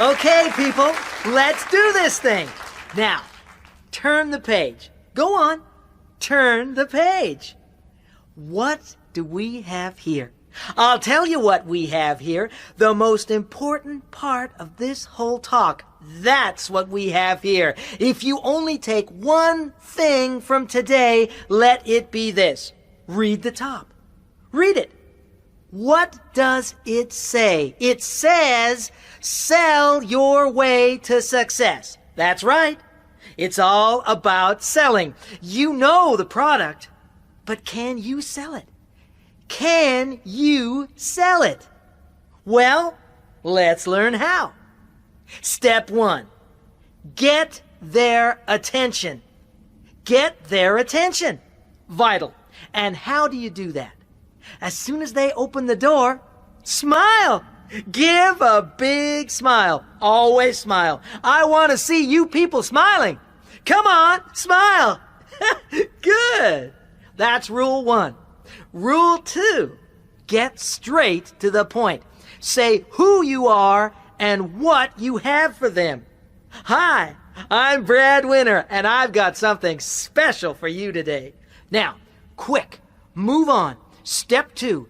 Okay, people, let's do this thing. Now, turn the page. Go on, turn the page. What do we have here? I'll tell you what we have here. The most important part of this whole talk. That's what we have here. If you only take one thing from today, let it be this. Read the top. Read it. What does it say? It says, sell your way to success. That's right. It's all about selling. You know the product, but can you sell it? Can you sell it? Well, let's learn how. Step 1. Get their attention. Get their attention. Vital. And how do you do that? As soon as they open the door, smile. Give a big smile. Always smile. I want to see you people smiling. Come on, smile. Good. That's rule 1. Rule 2. Get straight to the point. Say who you are and what you have for them. Hi, I'm Brad Winter, and I've got something special for you today. Now, quick, move on. Step 2,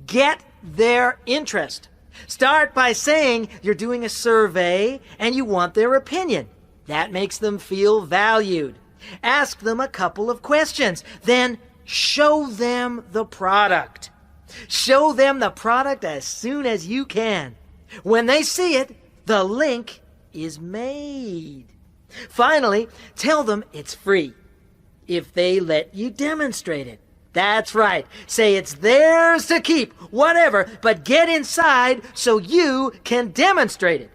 get their interest. Start by saying you're doing a survey and you want their opinion. That makes them feel valued. Ask them a couple of questions. Then show them the product. Show them the product as soon as you can. When they see it, the link is made. Finally, tell them it's free if they let you demonstrate it. That's right. Say it's theirs to keep, whatever, but get inside so you can demonstrate it.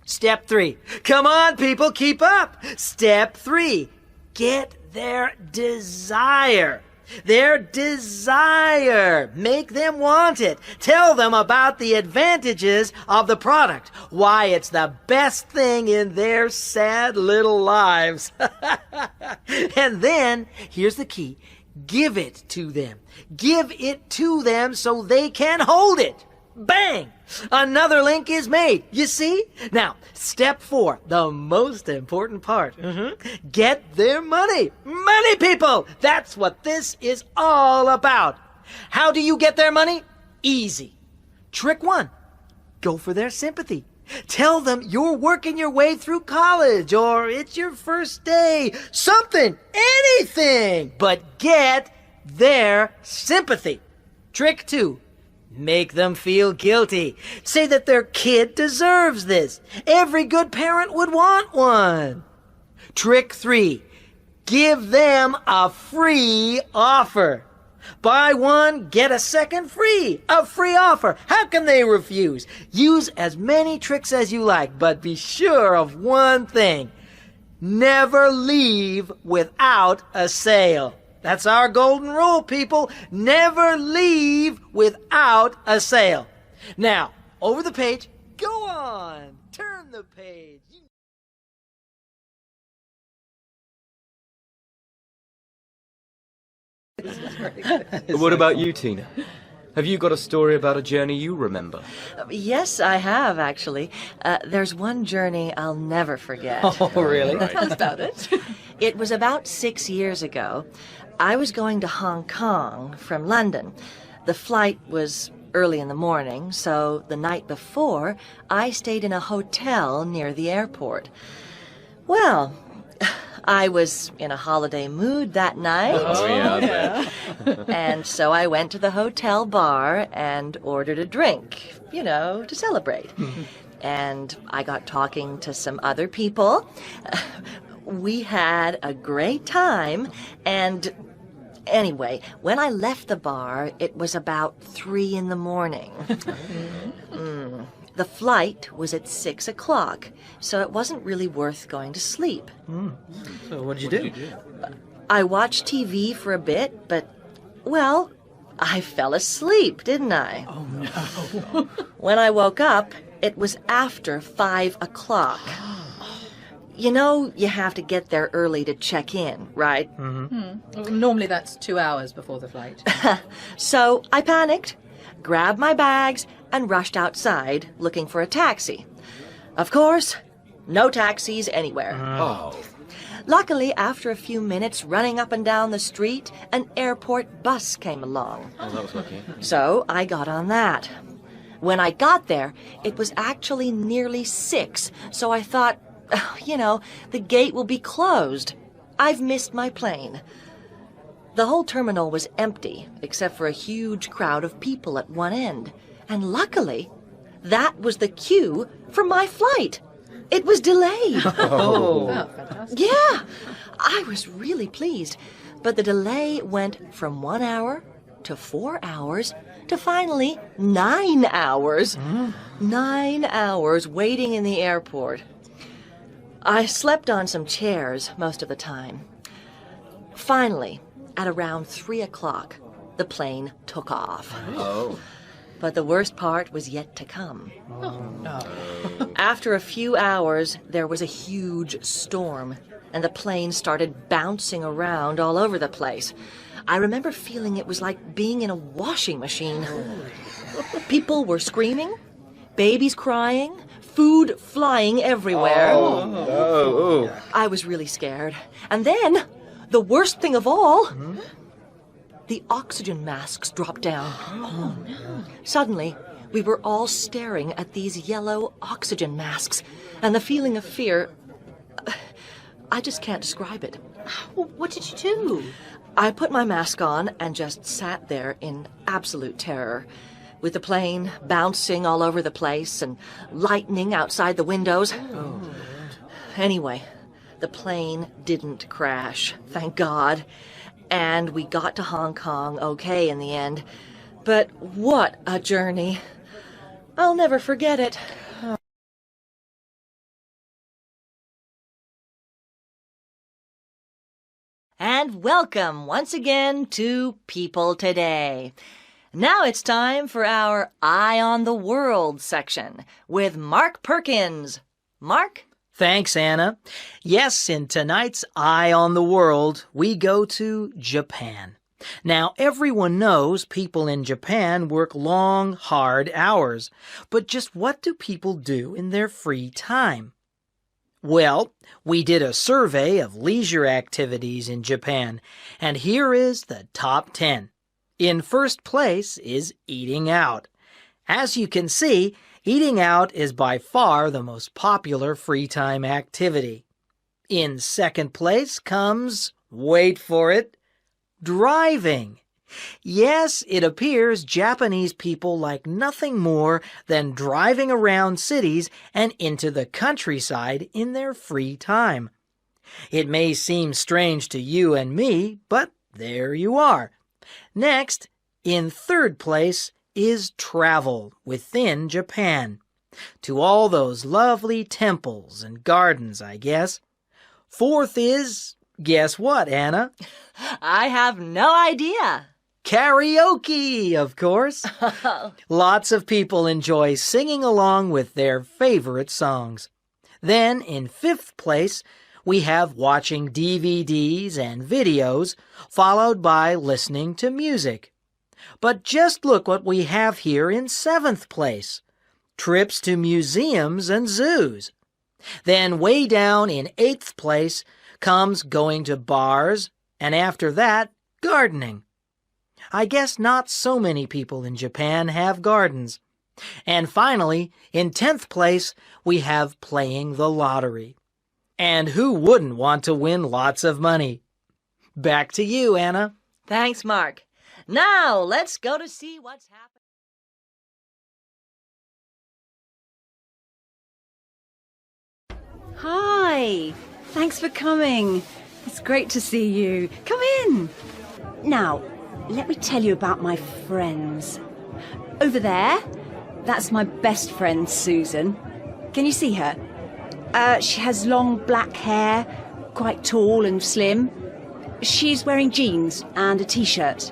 Step 3. Come on, people, keep up. Step 3. Get their desire. Their desire. Make them want it. Tell them about the advantages of the product. Why it's the best thing in their sad little lives. And then, here's the key. Give it to them. Give it to them so they can hold it. Bang! Another link is made. You see? Now, step 4, the most important part. Get their money. Money, people! That's what this is all about. How do you get their money? Easy. Trick 1. Go for their sympathy. Tell them you're working your way through college, or it's your first day. Something, anything, but get their sympathy. Trick 2. Make them feel guilty. Say that their kid deserves this. Every good parent would want one. Trick 3. Give them a free offer. Buy one, get a second free. A free offer. How can they refuse? Use as many tricks as you like, but be sure of one thing. Never leave without a sale. That's our golden rule, people. Never leave without a sale. Now, over the page. Go on. Turn the page. What about you, Tina? Have you got a story about a journey you remember? Yes, I have, actually. There's one journey I'll never forget. Oh, really? Right. Tell us about it. It was about 6 years ago. I was going to Hong Kong from London. The flight was early in the morning, so the night before, I stayed in a hotel near the airport. Well, I was in a holiday mood that night. Oh, yeah. And so I went to the hotel bar and ordered a drink, to celebrate. And I got talking to some other people. We had a great time, and anyway, when I left the bar, it was about 3 in the morning. The flight was at 6 o'clock, so it wasn't really worth going to sleep. So what did you do? I watched TV for a bit, but, well, I fell asleep, didn't I? Oh, no. When I woke up, it was after 5 o'clock. You have to get there early to check in, right? Well, normally that's 2 hours before the flight. So I panicked, grabbed my bags, and rushed outside looking for a taxi. Of course, no taxis anywhere. Oh. Luckily, after a few minutes running up and down the street, an airport bus came along. Oh, that was lucky. So I got on that. When I got there, it was actually nearly 6, so I thought, the gate will be closed. I've missed my plane. The whole terminal was empty, except for a huge crowd of people at one end. And luckily, that was the queue for my flight. It was delayed. Oh, fantastic. Yeah, I was really pleased. But the delay went from 1 hour to 4 hours to finally 9 hours. 9 hours waiting in the airport. I slept on some chairs most of the time. Finally, at around 3 o'clock, the plane took off. Oh. But the worst part was yet to come. Oh, no. After a few hours, there was a huge storm, and the plane started bouncing around all over the place. I remember feeling it was like being in a washing machine. People were screaming, babies crying, food flying everywhere. Oh. I was really scared. And then, the worst thing of all, the oxygen masks dropped down. Oh, no. Suddenly, we were all staring at these yellow oxygen masks, and the feeling of fear, I just can't describe it. Well, what did you do? I put my mask on and just sat there in absolute terror, with the plane bouncing all over the place and lightning outside the windows. Oh. Anyway, the plane didn't crash, thank God, and we got to Hong Kong okay in the end. But what a journey. I'll never forget it. And welcome once again to People Today. Now it's time for our Eye on the World section with Mark Perkins. Mark? Thanks, Anna. Yes, in tonight's Eye on the World, we go to Japan. Now, everyone knows people in Japan work long, hard hours. But just what do people do in their free time? Well, we did a survey of leisure activities in Japan, and here is the top 10. In first place is eating out. As you can see, eating out is by far the most popular free time activity. In second place comes, wait for it, driving. Yes, it appears Japanese people like nothing more than driving around cities and into the countryside in their free time. It may seem strange to you and me, but there you are. Next, in third place, is travel within Japan. To all those lovely temples and gardens, I guess. Fourth is, guess what, Anna? I have no idea. Karaoke, of course. Lots of people enjoy singing along with their favorite songs. Then, in fifth place, we have watching DVDs and videos, followed by listening to music. But just look what we have here in seventh place. Trips to museums and zoos. Then way down in eighth place comes going to bars, and after that, gardening. I guess not so many people in Japan have gardens. And finally, in 10th place, we have playing the lottery. And who wouldn't want to win lots of money? Back to you, Anna. Thanks, Mark. Now, let's go to see what's happening. Hi. Thanks for coming. It's great to see you. Come in. Now, let me tell you about my friends. Over there, that's my best friend, Susan. Can you see her? She has long black hair, quite tall and slim. She's wearing jeans and a t-shirt.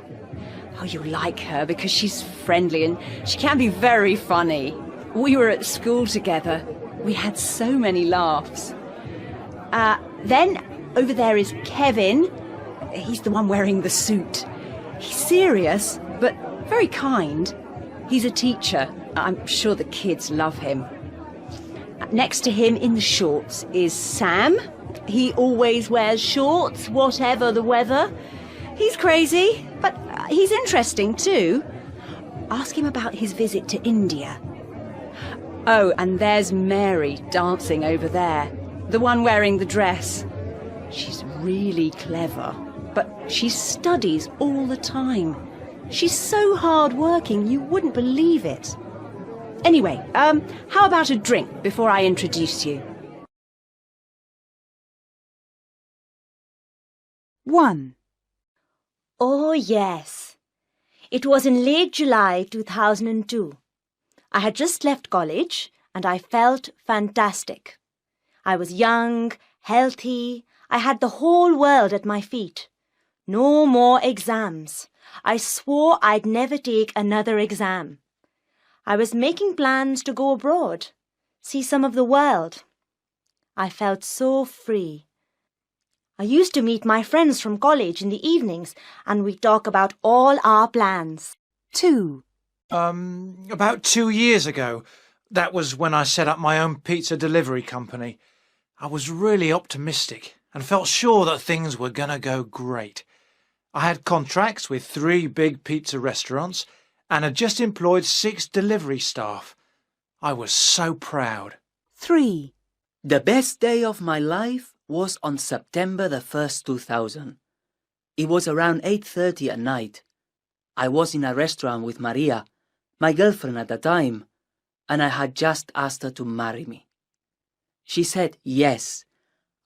Oh, you'll like her because she's friendly and she can be very funny. We were at school together. We had so many laughs. Then over there is Kevin. He's the one wearing the suit. He's serious, but very kind. He's a teacher. I'm sure the kids love him. Next to him in the shorts is Sam. He always wears shorts, whatever the weather. He's crazy, but he's interesting too. Ask him about his visit to India. Oh, and there's Mary dancing over there, the one wearing the dress. She's really clever, but she studies all the time. She's so hard-working, you wouldn't believe it. Anyway, how about a drink before I introduce you? 1. Oh, yes. It was in late July 2002. I had just left college and I felt fantastic. I was young, healthy. I had the whole world at my feet. No more exams. I swore I'd never take another exam. I was making plans to go abroad, see some of the world. I felt so free. I used to meet my friends from college in the evenings and we'd talk about all our plans. 2. About 2 years ago. That was when I set up my own pizza delivery company. I was really optimistic and felt sure that things were gonna go great. I had contracts with 3 big pizza restaurants and had just employed 6 delivery staff. I was so proud. 3. The best day of my life was on September the 1st, 2000. It was around 8:30 at night. I was in a restaurant with Maria, my girlfriend at the time, and I had just asked her to marry me. She said yes.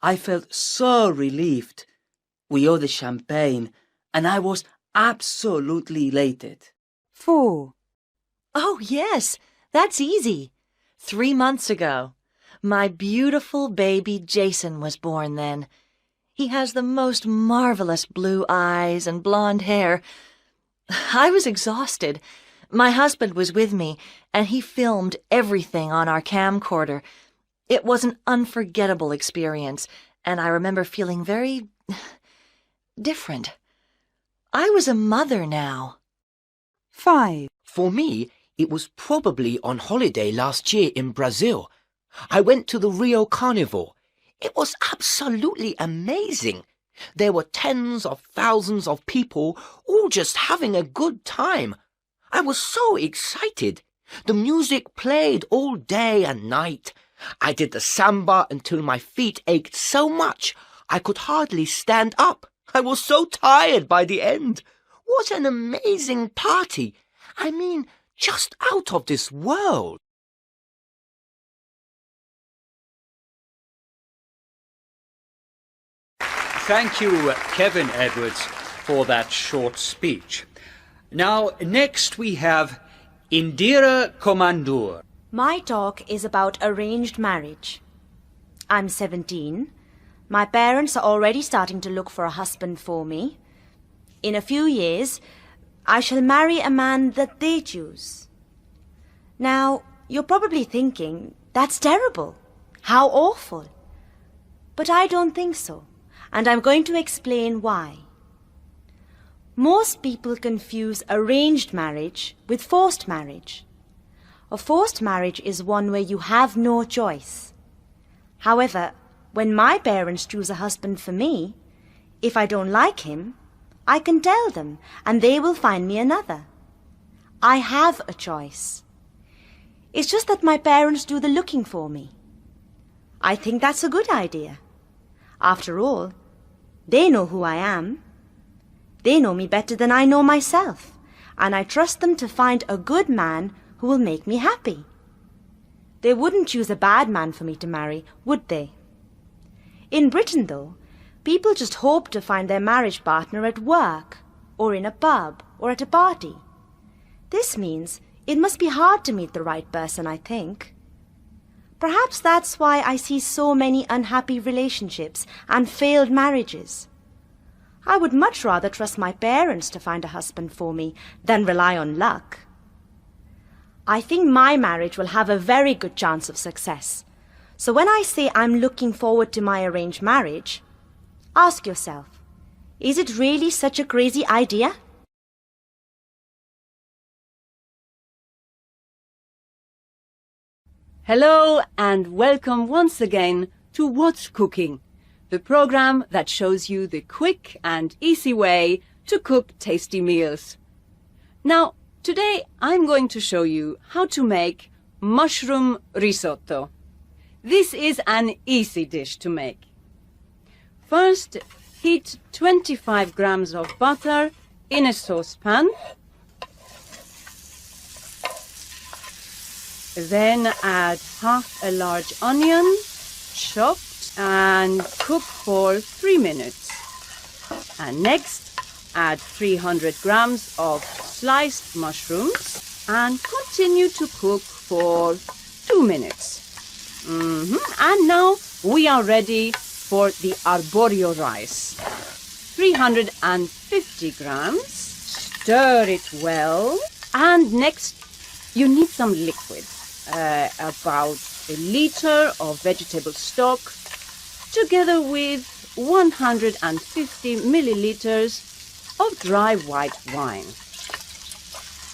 I felt so relieved. We ordered champagne, and I was absolutely elated. 4. Oh, yes, that's easy. 3 months ago. My beautiful baby Jason was born then. He has the most marvelous blue eyes and blonde hair. I was exhausted. My husband was with me, and he filmed everything on our camcorder. It was an unforgettable experience, and I remember feeling very different. I was a mother now. 5. For me, it was probably on holiday last year in Brazil. I went to the Rio Carnival. It was absolutely amazing. There were tens of thousands of people all just having a good time. I was so excited. The music played all day and night. I did the samba until my feet ached so much I could hardly stand up. I was so tired by the end. What an amazing party. I mean, just out of this world. Thank you, Kevin Edwards, for that short speech. Now, next we have Indira Komandur. My talk is about arranged marriage. I'm 17. My parents are already starting to look for a husband for me. In a few years, I shall marry a man that they choose. Now, you're probably thinking, that's terrible. How awful. But I don't think so, and I'm going to explain why. Most people confuse arranged marriage with forced marriage. A forced marriage is one where you have no choice. However, when my parents choose a husband for me, if I don't like him, I can tell them and they will find me another. I have a choice. It's just that my parents do the looking for me. I think that's a good idea. After all, they know who I am. They know me better than I know myself, and I trust them to find a good man who will make me happy. They wouldn't choose a bad man for me to marry, would they? In Britain, though, people just hope to find their marriage partner at work, or in a pub, or at a party. This means it must be hard to meet the right person, I think. Perhaps that's why I see so many unhappy relationships and failed marriages. I would much rather trust my parents to find a husband for me than rely on luck. I think my marriage will have a very good chance of success. So when I say I'm looking forward to my arranged marriage, ask yourself, is it really such a crazy idea? Hello and welcome once again to What's Cooking, the program that shows you the quick and easy way to cook tasty meals. Now, today I'm going to show you how to make mushroom risotto. This is an easy dish to make. First, heat 25 grams of butter in a saucepan. Then add half a large onion, chopped, and cook for 3 minutes. And next, add 300 grams of sliced mushrooms and continue to cook for 2 minutes. And now we are ready for the arborio rice. 350 grams. Stir it well. And next, you need some liquid. About a liter of vegetable stock, together with 150 milliliters of dry white wine.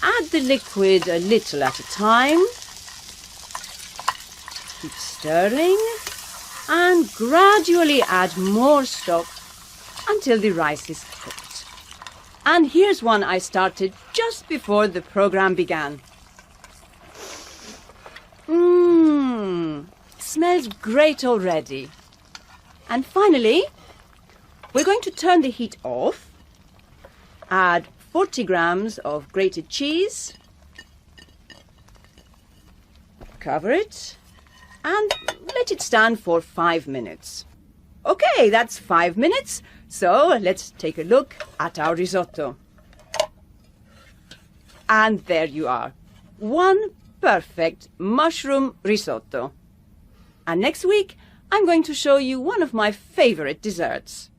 Add the liquid a little at a time. Keep stirring and gradually add more stock until the rice is cooked. And here's one I started just before the program began. Smells great already. And finally, we're going to turn the heat off, add 40 grams of grated cheese, cover it, and let it stand for 5 minutes. Okay, that's 5 minutes, so let's take a look at our risotto. And there you are, one perfect mushroom risotto. And next week, I'm going to show you one of my favorite desserts.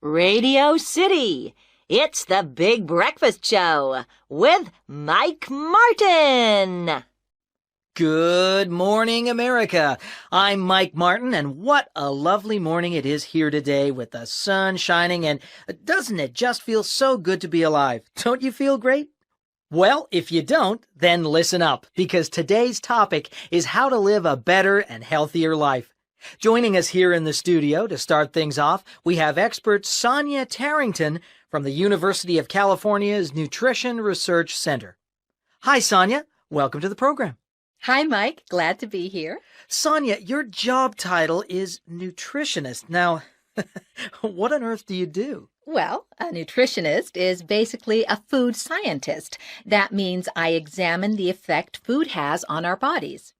Radio City. It's the Big Breakfast Show with Mike Martin. Good morning, America. I'm Mike Martin, and what a lovely morning it is here today with the sun shining, and doesn't it just feel so good to be alive? Don't you feel great? Well, if you don't, then listen up, because today's topic is how to live a better and healthier life. Joining us here in the studio to start things off, we have expert Sonia Tarrington from the University of California's Nutrition Research Center. Hi, Sonia. Welcome to the program. Hi, Mike. Glad to be here. Sonia, your job title is nutritionist. Now, what on earth do you do? Well, a nutritionist is basically a food scientist. That means I examine the effect food has on our bodies.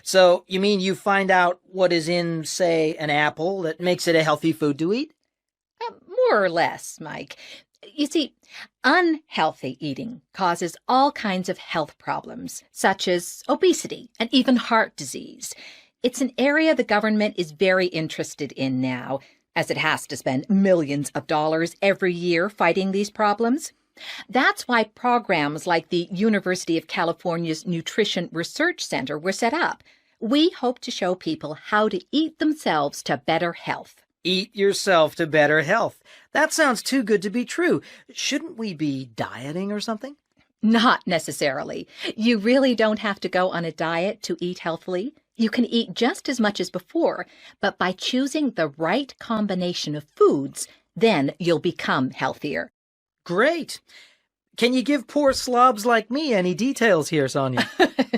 So you mean you find out what is in, say, an apple that makes it a healthy food to eat? More or less, Mike. You see, unhealthy eating causes all kinds of health problems, such as obesity and even heart disease. It's an area the government is very interested in now, as it has to spend millions of dollars every year fighting these problems. That's why programs like the University of California's Nutrition Research Center were set up. We hope to show people how to eat themselves to better health. Eat yourself to better health. That sounds too good to be true. Shouldn't we be dieting or something? Not necessarily. You really don't have to go on a diet to eat healthily. You can eat just as much as before, but by choosing the right combination of foods, then you'll become healthier. Great. Can you give poor slobs like me any details here, Sonia?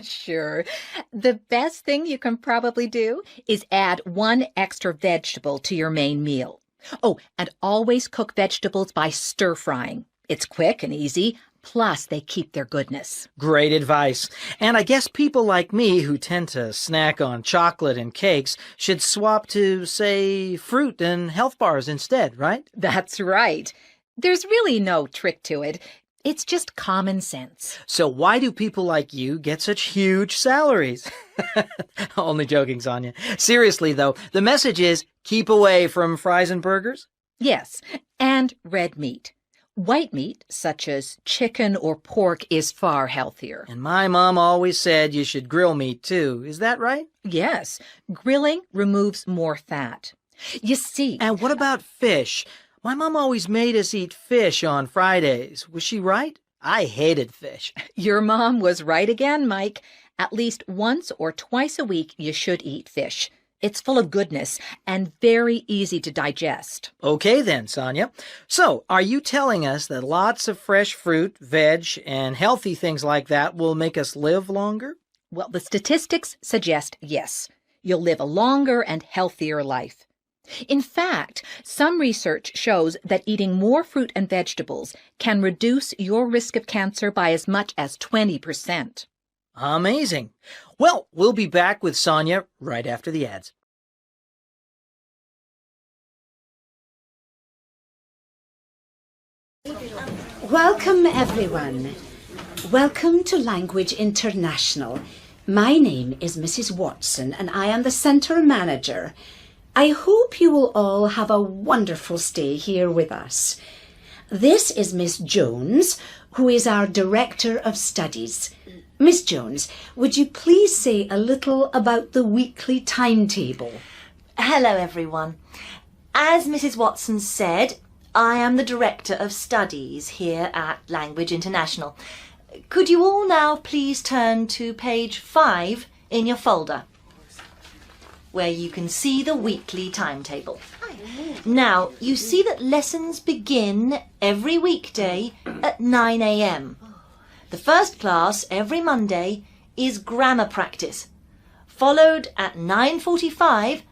Sure. The best thing you can probably do is add 1 extra vegetable to your main meal. Oh, and always cook vegetables by stir-frying. It's quick and easy, plus they keep their goodness. Great advice. And I guess people like me who tend to snack on chocolate and cakes should swap to, say, fruit and health bars instead, right? That's right. There's really no trick to it. It's just common sense. So why do people like you get such huge salaries? Only joking, Sonia. Seriously, though, the message is keep away from fries and burgers? Yes, and red meat. White meat, such as chicken or pork, is far healthier. And my mom always said you should grill meat, too. Is that right? Yes, grilling removes more fat. You see... And what about fish? My mom always made us eat fish on Fridays. Was she right? I hated fish. Your mom was right again, Mike. At least once or twice a week you should eat fish. It's full of goodness and very easy to digest. Okay then, Sonia. So, are you telling us that lots of fresh fruit, veg, and healthy things like that will make us live longer? Well, the statistics suggest yes. You'll live a longer and healthier life. In fact, some research shows that eating more fruit and vegetables can reduce your risk of cancer by as much as 20%. Amazing. Well, we'll be back with Sonia right after the ads. Welcome, everyone. Welcome to Language International. My name is Mrs. Watson, and I am the Centre Manager. I hope you will all have a wonderful stay here with us. This is Miss Jones, who is our Director of Studies. Miss Jones, would you please say a little about the weekly timetable? Hello, everyone. As Mrs. Watson said, I am the Director of Studies here at Language International. Could you all now please turn to page 5 in your folder, where you can see the weekly timetable. Now, you see that lessons begin every weekday at 9 a.m. The first class every Monday is grammar practice, followed at 9:45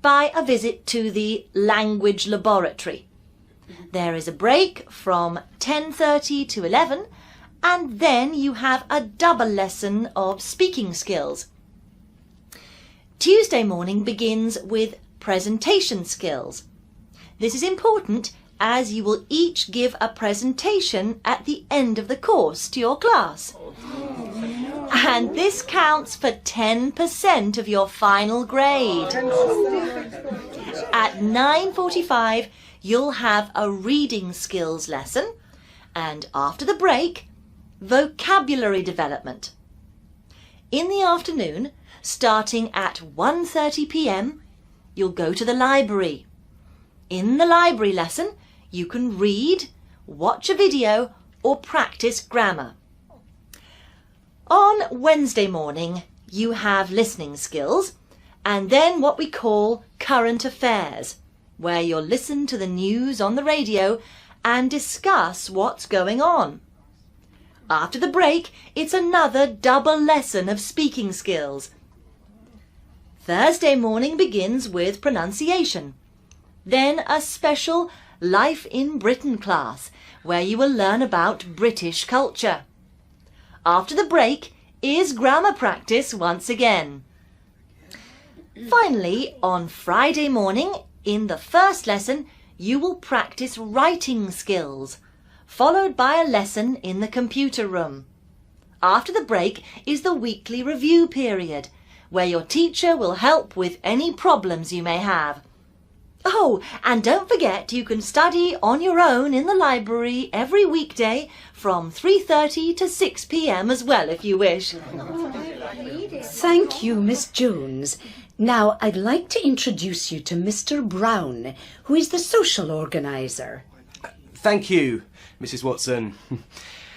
by a visit to the language laboratory. There is a break from 10:30 to 11, and then you have a double lesson of speaking skills. Tuesday morning begins with presentation skills. This is important as you will each give a presentation at the end of the course to your class. And this counts for 10% of your final grade. At 9:45, you'll have a reading skills lesson, and after the break, vocabulary development. In the afternoon, starting at 1:30 p.m, you'll go to the library. In the library lesson, you can read, watch a video, or practice grammar. On Wednesday morning, you have listening skills, and then what we call current affairs, where you'll listen to the news on the radio and discuss what's going on. After the break, it's another double lesson of speaking skills. Thursday morning begins with pronunciation. Then a special Life in Britain class, where you will learn about British culture. After the break is grammar practice once again. Finally, on Friday morning, in the first lesson, you will practice writing skills, followed by a lesson in the computer room. After the break is the weekly review period, where your teacher will help with any problems you may have. Oh, and don't forget you can study on your own in the library every weekday from 3:30 to 6 p.m. as well, if you wish. Thank you, Miss Jones. Now, I'd like to introduce you to Mr. Brown, who is the social organiser. Thank you, Mrs. Watson.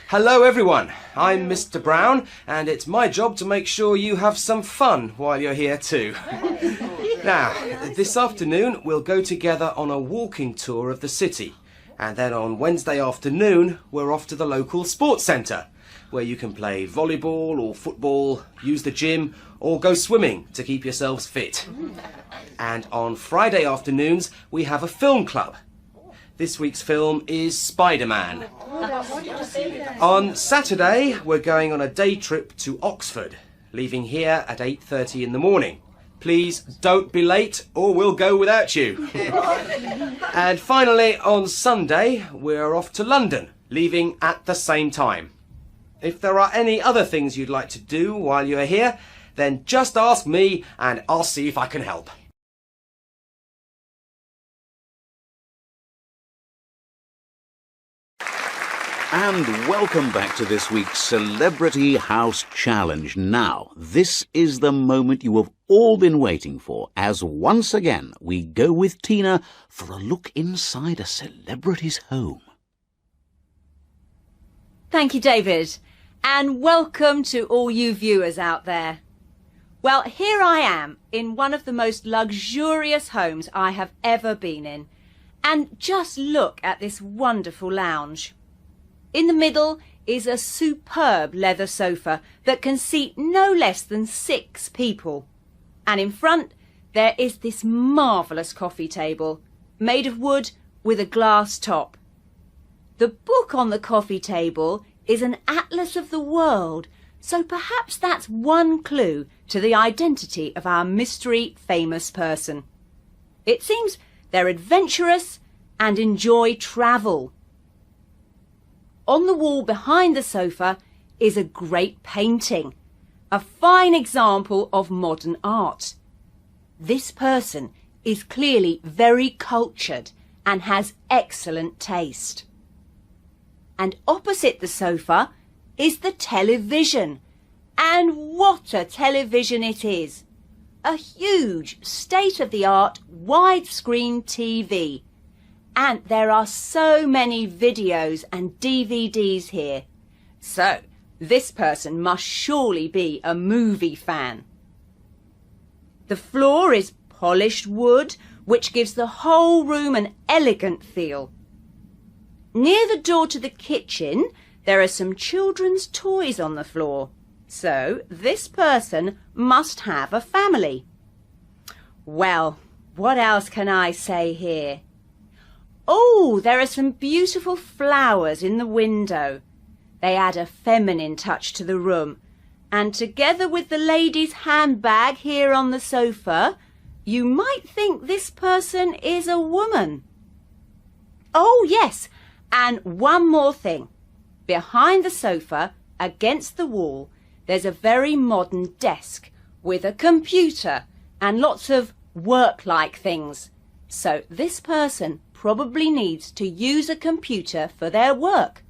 Hello, everyone. I'm Mr. Brown, and it's my job to make sure you have some fun while you're here too. Now, this afternoon we'll go together on a walking tour of the city, and then on Wednesday afternoon we're off to the local sports centre, where you can play volleyball or football, use the gym, or go swimming to keep yourselves fit. And on Friday afternoons we have a film club. This week's film is Spider-Man. On Saturday we're going on a day trip to Oxford, leaving here at 8:30 in the morning. Please don't be late or we'll go without you. And finally, on Sunday, we're off to London, leaving at the same time. If there are any other things you'd like to do while you're here, then just ask me and I'll see if I can help. And welcome back to this week's Celebrity House Challenge. Now, this is the moment you have all been waiting for, as once again we go with Tina for a look inside a celebrity's home. Thank you, David. And welcome to all you viewers out there. Well, here I am in one of the most luxurious homes I have ever been in. And just look at this wonderful lounge. In the middle is a superb leather sofa that can seat no less than 6 people. And in front there is this marvellous coffee table, made of wood with a glass top. The book on the coffee table is an atlas of the world, so perhaps that's one clue to the identity of our mystery famous person. It seems they're adventurous and enjoy travel. On the wall behind the sofa is a great painting, a fine example of modern art. This person is clearly very cultured and has excellent taste. And opposite the sofa is the television. And what a television it is! A huge, state-of-the-art, widescreen TV. And there are so many videos and DVDs here. So, this person must surely be a movie fan. The floor is polished wood, which gives the whole room an elegant feel. Near the door to the kitchen, there are some children's toys on the floor. So, this person must have a family. Well, what else can I say here? Oh, there are some beautiful flowers in the window. They add a feminine touch to the room. And together with the lady's handbag here on the sofa, you might think this person is a woman. Oh, yes, and one more thing. Behind the sofa, against the wall, there's a very modern desk with a computer and lots of work-like things. So this person probably needs to use a computer for their work.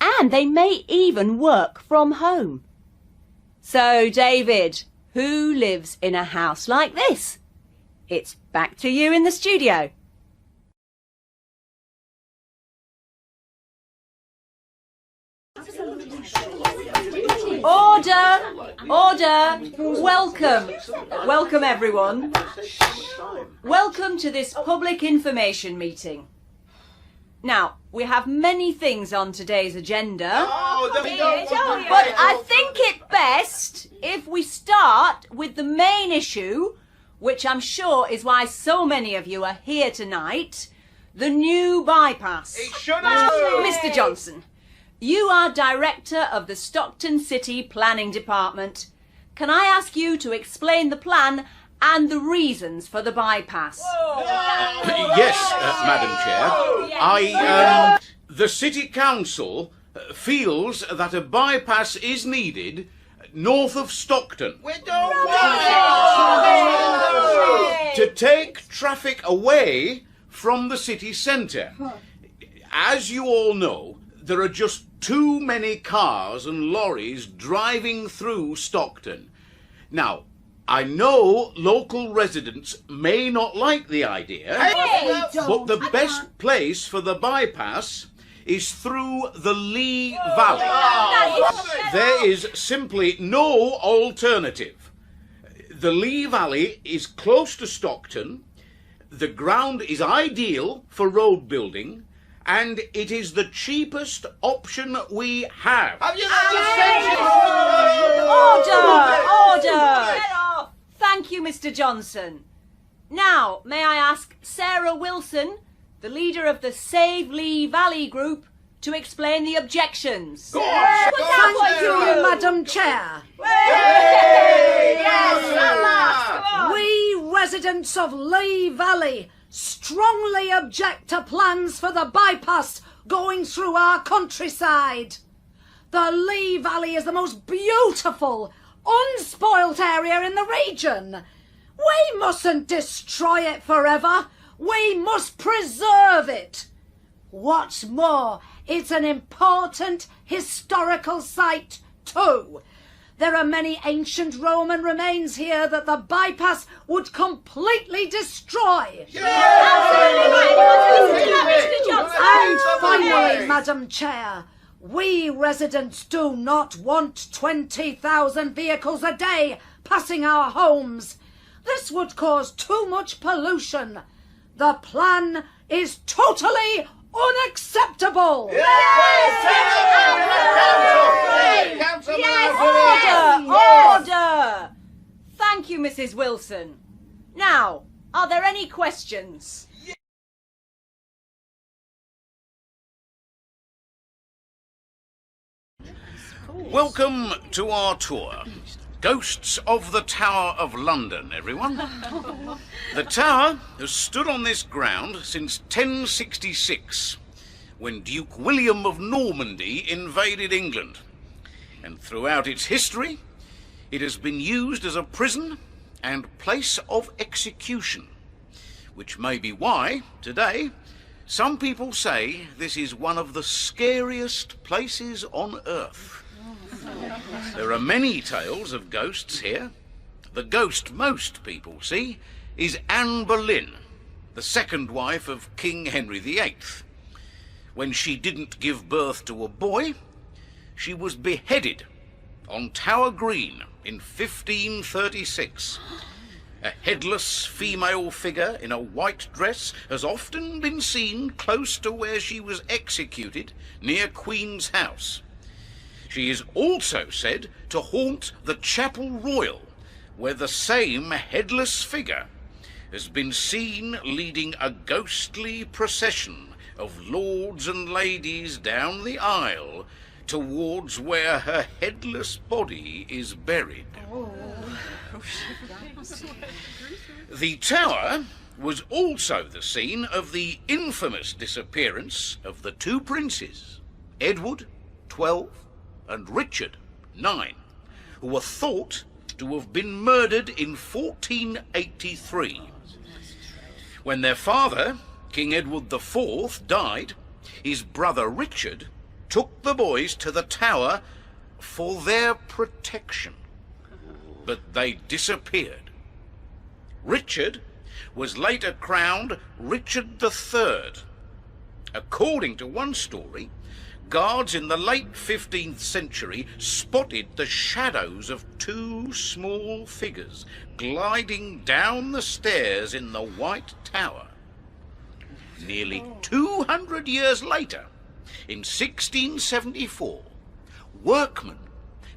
And they may even work from home. So, David, who lives in a house like this? It's back to you in the studio. Order! Order! Welcome everyone. Welcome to this public information meeting. Now, we have many things on today's agenda, but I think it best if we start with the main issue, which I'm sure is why so many of you are here tonight, the new bypass. Mr. Johnson, you are Director of the Stockton City Planning Department. Can I ask you to explain the plan and the reasons for the bypass? Yes, Madam Chair. The City Council feels that a bypass is needed north of Stockton to take traffic away from the city centre. As you all know, there are just too many cars and lorries driving through Stockton. Now, I know local residents may not like the idea, but the best place for the bypass is through the Lee Valley. There is simply no alternative. The Lee Valley is close to Stockton, the ground is ideal for road building, and it is the cheapest option we have. Order! Thank you, Mr. Johnson. Now, may I ask Sarah Wilson, the leader of the Save Lee Valley group, to explain the objections. Thank you, Madam Chair. We residents of Lee Valley strongly object to plans for the bypass going through our countryside. The Lee Valley is the most beautiful, unspoilt area in the region. We mustn't destroy it forever. We must preserve it. What's more, it's an important historical site too. There are many ancient Roman remains here that the bypass would completely destroy. And finally, Madam Chair, we residents do not want 20,000 vehicles a day passing our homes. This would cause too much pollution. The plan is totally unacceptable. Order! Thank you, Mrs. Wilson. Now, are there any questions? Welcome to our tour. Ghosts of the Tower of London, everyone. The tower has stood on this ground since 1066, when Duke William of Normandy invaded England. And throughout its history, it has been used as a prison and place of execution, which may be why, today, some people say this is one of the scariest places on earth. There are many tales of ghosts here. The ghost most people see is Anne Boleyn, the second wife of King Henry VIII. When she didn't give birth to a boy, she was beheaded on Tower Green in 1536. A headless female figure in a white dress has often been seen close to where she was executed, near Queen's House. She is also said to haunt the Chapel Royal, where the same headless figure has been seen leading a ghostly procession of lords and ladies down the aisle towards where her headless body is buried. The tower was also the scene of the infamous disappearance of the two princes, Edward, 12, and Richard, 9, who were thought to have been murdered in 1483. When their father, King Edward IV, died, his brother Richard took the boys to the tower for their protection, but they disappeared. Richard was later crowned Richard III. According to one story, guards in the late 15th century spotted the shadows of two small figures gliding down the stairs in the White Tower. Nearly 200 years later, in 1674, workmen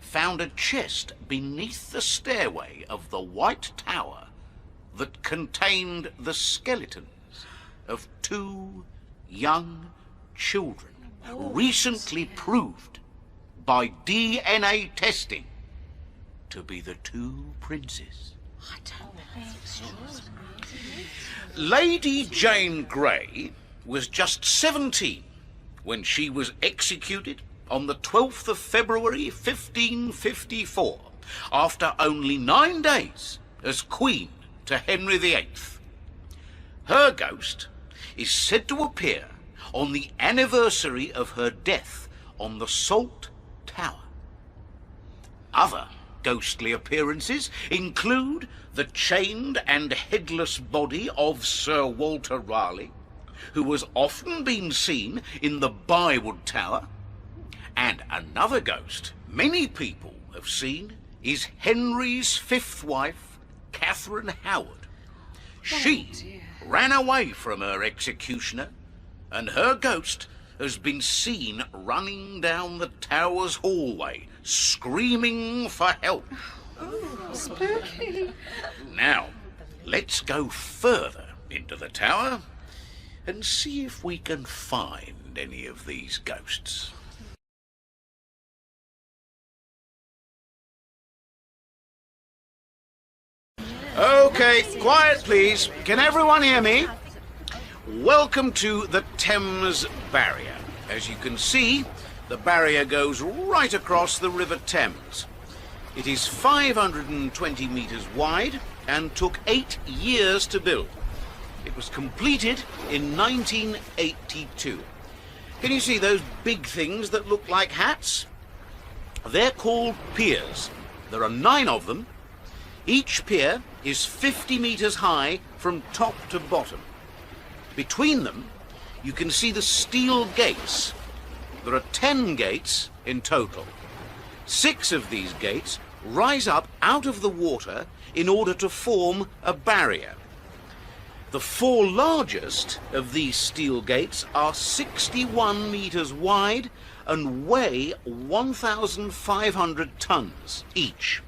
found a chest beneath the stairway of the White Tower that contained the skeletons of two young children, recently proved by DNA testing to be the two princes. I don't believe it's true. Lady Jane Grey was just 17 when she was executed on the 12th of February 1554, after only 9 days as Queen to Henry VIII. Her ghost is said to appear on the anniversary of her death on the Salt Tower. Other ghostly appearances include the chained and headless body of Sir Walter Raleigh, who has often been seen in the Bywood Tower, and another ghost many people have seen is Henry's fifth wife, Catherine Howard. She ran away from her executioner, and her ghost has been seen running down the tower's hallway, screaming for help. Oh, spooky. Now, let's go further into the tower and see if we can find any of these ghosts. Okay, quiet please. Can everyone hear me? Welcome to the Thames Barrier. As you can see, the barrier goes right across the River Thames. It is 520 metres wide and took 8 years to build. It was completed in 1982 Can you see those big things that look like hats? They're called piers. There are 9 of them. Each pier is 50 metres high from top to bottom. Between them, you can see the steel gates. There are 10 gates in total. 6 of these gates rise up out of the water in order to form a barrier. The 4 largest of these steel gates are 61 metres wide and weigh 1,500 tons each.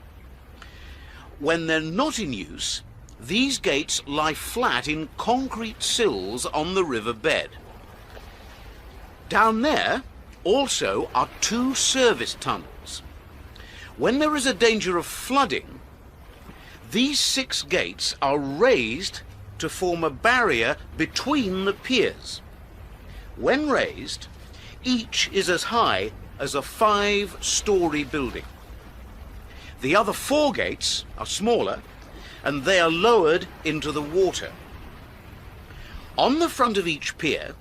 When they're not in use, these gates lie flat in concrete sills on the river bed. Down there also are 2 service tunnels. When there is a danger of flooding, these 6 gates are raised to form a barrier between the piers. When raised, each is as high as a 5-storey building. The other 4 gates are smaller, and they are lowered into the water. On the front of each pier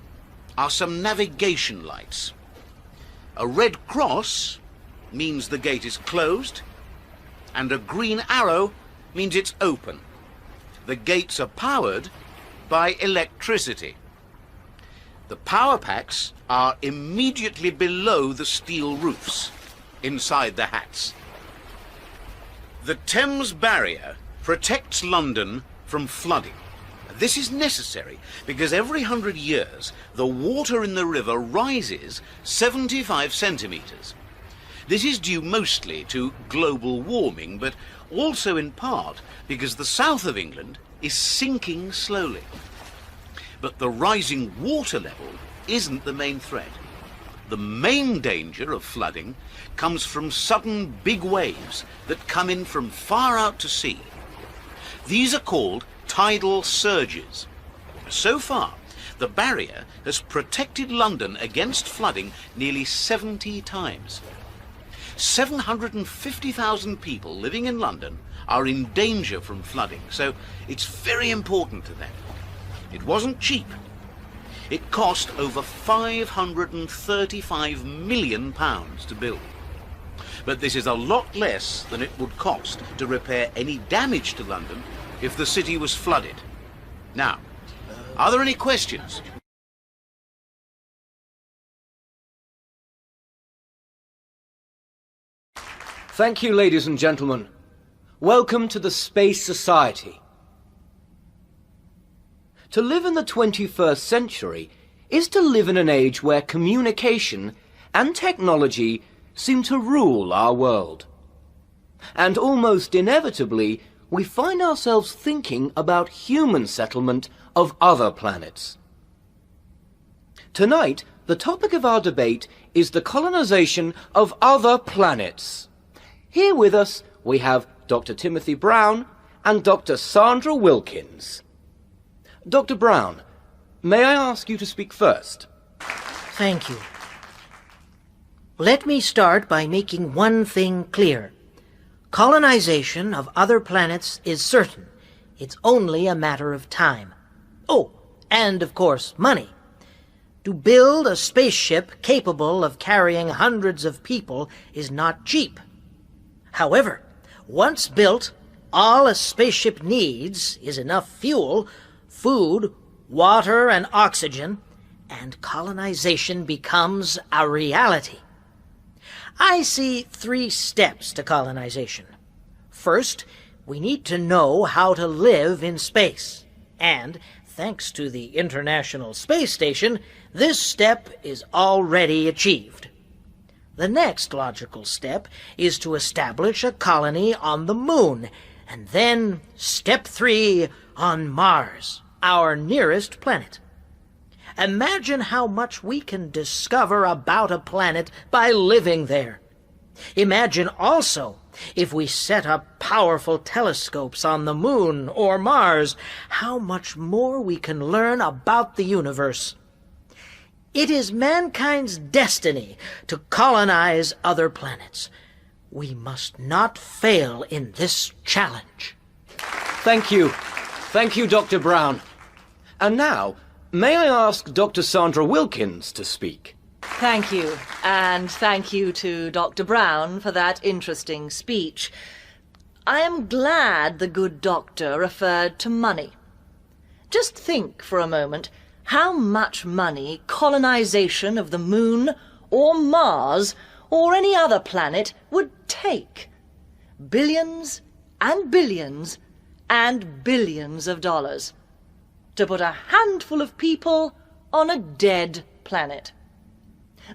are some navigation lights. A red cross means the gate is closed, and a green arrow means it's open. The gates are powered by electricity. The power packs are immediately below the steel roofs, inside the hats. The Thames Barrier protects London from flooding. This is necessary because every 100 years the water in the river rises 75 centimetres. This is due mostly to global warming, but also in part because the south of England is sinking slowly. But the rising water level isn't the main threat. The main danger of flooding comes from sudden big waves that come in from far out to sea. These are called tidal surges. So far, the barrier has protected London against flooding nearly 70 times. 750,000 people living in London are in danger from flooding, so it's very important to them. It wasn't cheap. It cost over £535 million to build. But this is a lot less than it would cost to repair any damage to London if the city was flooded. Now, are there any questions? Thank you, ladies and gentlemen. Welcome to the Space Society. To live in the 21st century is to live in an age where communication and technology seem to rule our world. And almost inevitably, we find ourselves thinking about human settlement of other planets. Tonight, the topic of our debate is the colonization of other planets. Here with us, we have Dr. Timothy Brown and Dr. Sandra Wilkins. Dr. Brown, may I ask you to speak first? Thank you. Let me start by making one thing clear. Colonization of other planets is certain. It's only a matter of time. Oh, and of course, money. To build a spaceship capable of carrying hundreds of people is not cheap. However, once built, all a spaceship needs is enough fuel, food, water, and oxygen, and colonization becomes a reality. I see 3 steps to colonization. First, we need to know how to live in space. And, thanks to the International Space Station, this step is already achieved. The next logical step is to establish a colony on the Moon, and then step 3 on Mars, our nearest planet. Imagine how much we can discover about a planet by living there. Imagine also, if we set up powerful telescopes on the Moon or Mars, how much more we can learn about the universe. It is mankind's destiny to colonize other planets. We must not fail in this challenge. Thank you. Thank you, Dr. Brown. And now, may I ask Dr. Sandra Wilkins to speak? Thank you. And thank you to Dr. Brown for that interesting speech. I am glad the good doctor referred to money. Just think for a moment how much money colonization of the moon or Mars or any other planet would take. Billions and billions and billions of dollars to put a handful of people on a dead planet.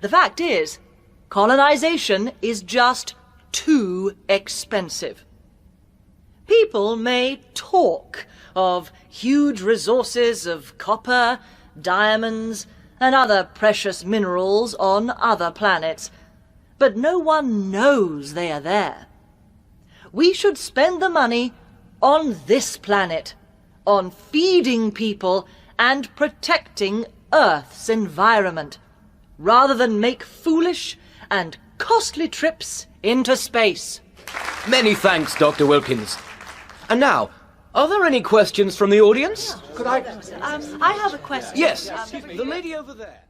The fact is, colonization is just too expensive. People may talk of huge resources of copper, diamonds, and other precious minerals on other planets, but no one knows they are there. We should spend the money on this planet, on feeding people and protecting Earth's environment, rather than make foolish and costly trips into space. Many thanks, Dr. Wilkins. And now, are there any questions from the audience? I have a question. Yes, the lady over there.